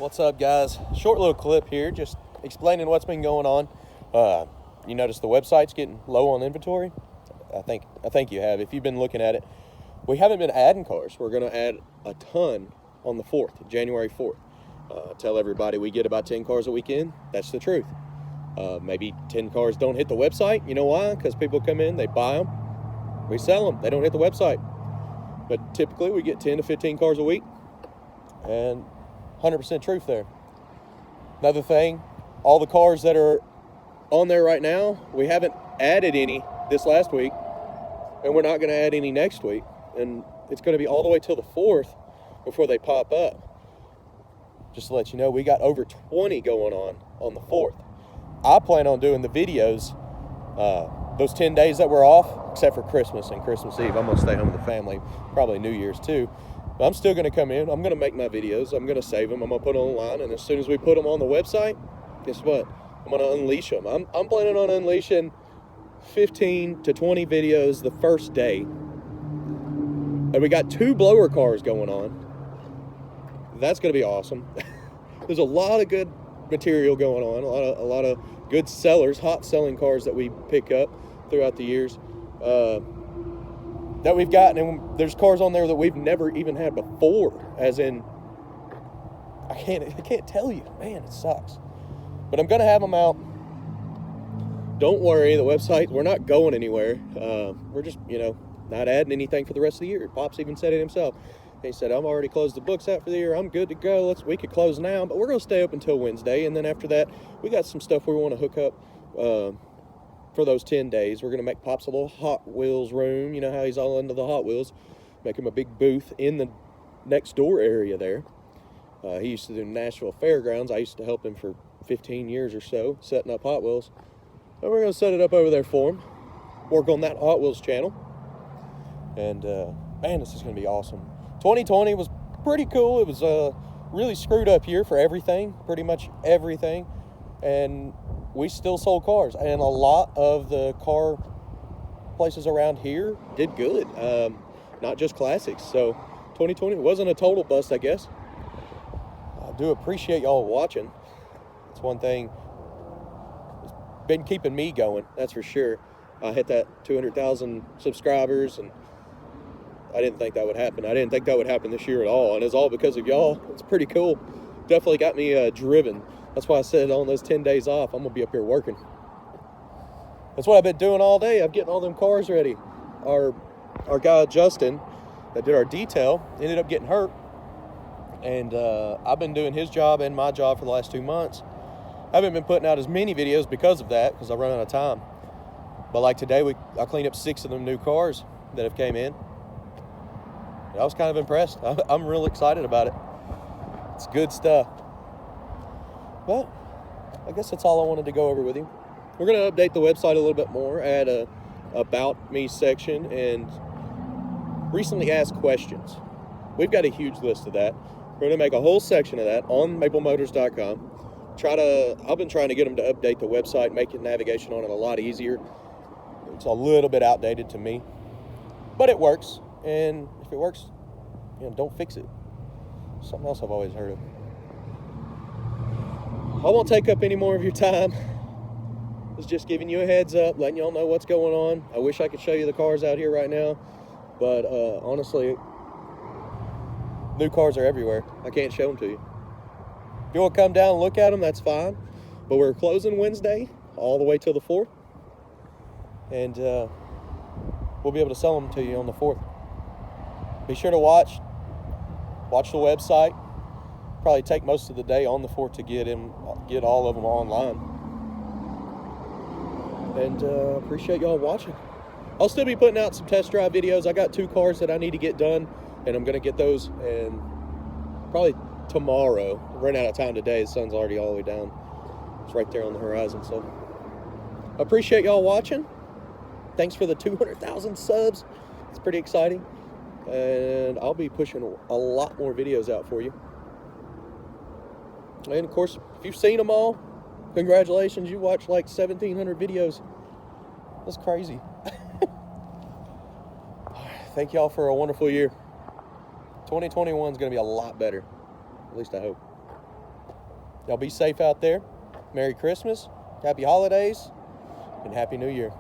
What's up, guys? Short little clip here, just explaining what's been going on. You notice the website's getting low on inventory? I think you have. If you've been looking at it, we haven't been adding cars. We're going to add a ton on the 4th, January 4th. Tell everybody we get about 10 cars a weekend. That's the truth. Maybe 10 cars don't hit the website. You know why? Because people come in, they buy them, we sell them. They don't hit the website. But typically we get 10 to 15 cars a week, and 100% truth there. Another thing, all the cars that are on there right now, we haven't added any this last week, and we're not going to add any next week. And it's going to be all the way till the 4th before they pop up. Just to let you know, we got over 20 going on the 4th. I plan on doing the videos those 10 days that we're off, except for Christmas and Christmas Eve. I'm going to stay home with the family, probably New Year's too. But I'm still going to come in. I'm going to make my videos. I'm going to save them. I'm going to put them online. And as soon as we put them on the website, guess what? I'm going to unleash them. I'm planning on unleashing 15 to 20 videos the first day. And we got 2 blower cars going on. That's going to be awesome. There's a lot of good material going on, a lot of good sellers, hot selling cars that we pick up throughout the years that we've gotten, and there's cars on there that we've never even had before, as in I can't tell you, man, it sucks. But I'm gonna have them out. Don't worry, the website, we're not going anywhere. We're just, not adding anything for the rest of the year. Pops even said it himself. He said, I've already closed the books out for the year. I'm good to go. We could close now, but we're going to stay open until Wednesday. And then after that, we got some stuff we want to hook up for those 10 days. We're going to make Pops a little Hot Wheels room. You know how he's all into the Hot Wheels. Make him a big booth in the next door area there. He used to do Nashville Fairgrounds. I used to help him for 15 years or so, setting up Hot Wheels. And we're going to set it up over there for him. Work on that Hot Wheels channel. And, man, this is going to be awesome. 2020 was pretty cool. It was a really screwed up year for everything, pretty much everything. And we still sold cars. And a lot of the car places around here did good, not just classics. So 2020 wasn't a total bust, I guess. I do appreciate y'all watching. It's one thing that's been keeping me going, that's for sure. I hit that 200,000 subscribers, and I didn't think that would happen. I didn't think that would happen this year at all. And it's all because of y'all. It's pretty cool. Definitely got me driven. That's why I said on those 10 days off, I'm going to be up here working. That's what I've been doing all day. I'm getting all them cars ready. Our guy, Justin, that did our detail, ended up getting hurt. And I've been doing his job and my job for the last 2 months. I haven't been putting out as many videos because of that, because I run out of time. But like today, I cleaned up 6 of them new cars that have came in. I was kind of impressed. I'm real excited about it. It's good stuff. Well, I guess that's all I wanted to go over with you. We're going to update the website a little bit more, add a About Me section, and recently asked questions. We've got a huge list of that. We're going to make a whole section of that on maplemotors.com. I've been trying to get them to update the website, make navigation on it a lot easier. It's a little bit outdated to me, but it works. And if it works, don't fix it. Something else I've always heard of. I won't take up any more of your time. I was just giving you a heads up, letting y'all know what's going on. I wish I could show you the cars out here right now, but honestly, new cars are everywhere. I can't show them to you. If you want to come down and look at them, that's fine. But we're closing Wednesday all the way till the 4th. And we'll be able to sell them to you on the 4th. Be sure to watch the website. Probably take most of the day on the 4th to get all of them online. And appreciate y'all watching. I'll still be putting out some test drive videos. I got 2 cars that I need to get done, and I'm going to get those, and probably tomorrow. I ran out of time today. The sun's already all the way down. It's right there on the horizon. So I appreciate y'all watching. Thanks for the 200,000 subs. It's pretty exciting. And I'll be pushing a lot more videos out for you. And of course, if you've seen them all, congratulations, you watched like 1,700 videos. That's crazy. Thank y'all for a wonderful year. 2021 is going to be a lot better. At least I hope. Y'all be safe out there. Merry Christmas, Happy Holidays, and Happy New Year.